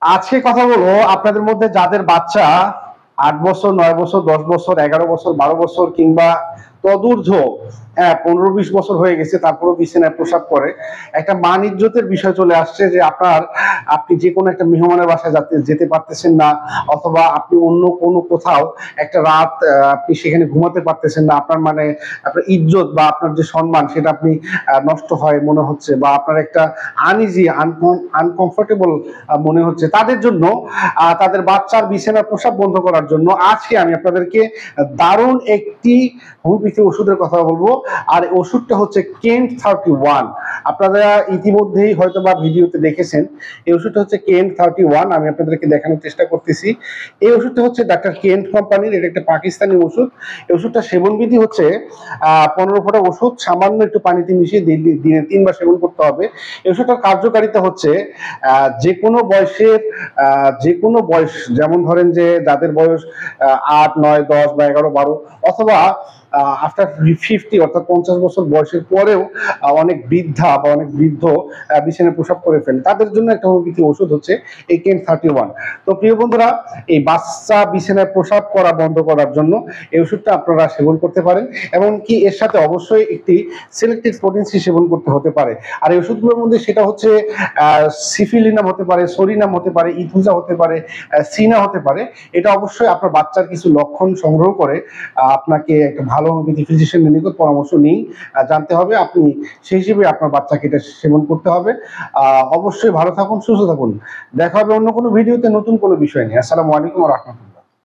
আজকে কথা বলবো আপনাদের মধ্যে যাদের বাচ্চা 8 বছর, 9 বছর, 10 বছর, 11 বছর, 12 বছর কিংবা তদূর্ধ্ব, 15-20 বছর হয়ে গেছে, তারপরও বিছানায় প্রসাব করে। একটা মান ইজ্জতের বিষয় চলে আসছে যে আপনি যে কোনো একটা মেহমানের বাসায় যেতে পারতেছেন না, অথবা আপনি অন্য কোনো কোথাও একটা রাত আপনি সেখানে ঘুমাতে পারতেছেন না। আপনার ইজ্জত বা আপনার যে সম্মান সেটা আপনি নষ্ট হয় মনে হচ্ছে, বা আপনার একটা আনইজি আনকমফোর্টেবল মনে হচ্ছে। তাদের জন্য তাদের বাচ্চার বিছানার প্রসাব বন্ধ করার জন্য আজকে আমি আপনাদেরকে দারুণ একটি হোমিওপ্যাথি ওষুধের কথা বলবো। আর ওষুধটা হচ্ছে কেন্ট 31। আপনারা ইতিমধ্যেই হয়তো বা ভিডিওতে দেখেছেন। এই ওষুধটা হচ্ছে কেন্ট 31। আমি আপনাদেরকে দেখানোর চেষ্টা করতেছি। এই ওষুধটা হচ্ছে ডাক্তার কেন্ট কোম্পানির, এটা একটা পাকিস্তানি ওষুধ। এই ওষুধটা সেবন বিধি হচ্ছে 15 ফোঁটা ওষুধ সামান্য একটু পানিতে মিশিয়ে দিনে 3 বার সেবন করতে হবে। এই ওষুধটার কার্যকারিতা হচ্ছে যে কোনো বয়সের, যে কোনো বয়স, যেমন ধরেন যে যাদের বয়স 8, 9, 10 বা 11, 12, অথবা আফটার 50 অর্থাৎ 50 বছর বয়সের পরেও অনেক বৃদ্ধা বা অনেক বৃদ্ধ বিছানায় প্রসাব করে ফেলে, তাদের জন্য একটা হোমিওপ্যাথি ওষুধ হচ্ছে এই কেন্ট 31। তো প্রিয় বন্ধুরা, এই বাচ্চা বিছানায় প্রসাব করা বন্ধ করার জন্য এই ওষুধটা আপনারা সেবন করতে পারেন। এমনকি এর সাথে অবশ্যই একটি সিলেক্টেড প্রোটিন সেবন করতে হতে পারে। আর এই ওষুধগুলোর মধ্যে সেটা হচ্ছে সিফিলিনাম হতে পারে, সরিনাম হতে পারে, ইথুজা হতে পারে, সিনা হতে পারে। এটা অবশ্যই আপনার বাচ্চার কিছু লক্ষণ সংগ্রহ করে আপনাকে একটা ভালো হোমিওপ্যাথি ফিজিশিয়ানের নিকট পরামর্শ নিয়ে জানতে হবে। আপনি সেই হিসেবে আপনার বাচ্চাকে এটা সেবন করতে হবে। অবশ্যই ভালো থাকুন, সুস্থ থাকুন। দেখা হবে অন্য কোনো ভিডিওতে নতুন কোনো বিষয় নিয়ে। আসসালামু আলাইকুম ওয়া রাহমাতুল্লাহ।